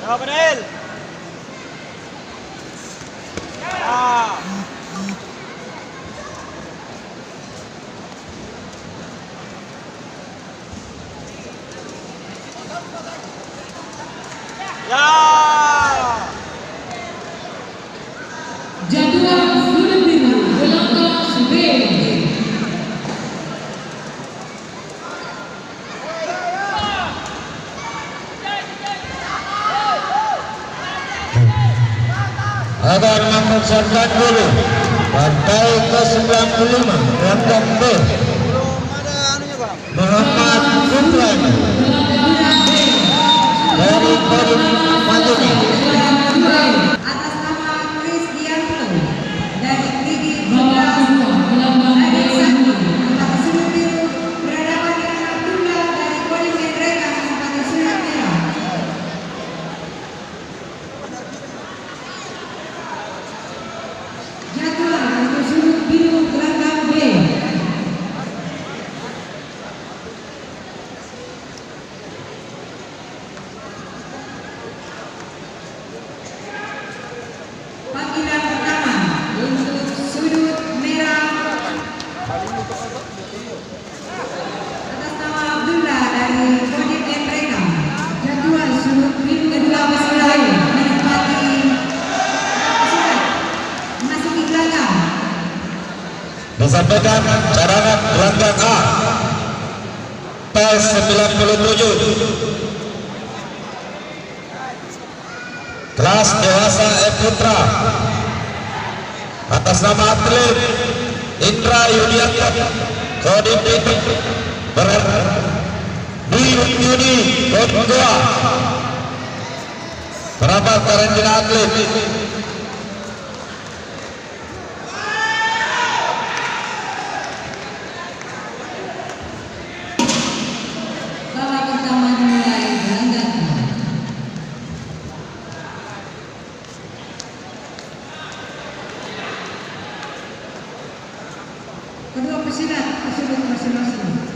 Jawab Adel. Ah. Ya. Jadwal sudut biru kelompok B. Akan mempersembahkan dulu partai ke-95 kelompok B Muhammad Kuplan dari Kodim Majuni. Atas nama Kristianto dari Gigi Bawa semua kelompok B Tempat sudut biru berhadapan dengan Abdullah dari Kodim Mendreka tempat sudut merah. Jadwal untuk sudut biru gelanggang B. Panggilan pertama untuk sudut merah atas nama Abdullah dari Kodim Mendreka. Jadwal sudut biru kedua berselai menempati masuk di gelanggang. Disampaikan cadangan gelanggang A PES 97 kelas dewasa E Putra atas nama atlet Indra Yudianto Kodim Dwi Yudi Kodim 2 berapa karantina atlet Babak pertama dimulai gelanggang A. Kedua pesilat ke sudut masing-masing.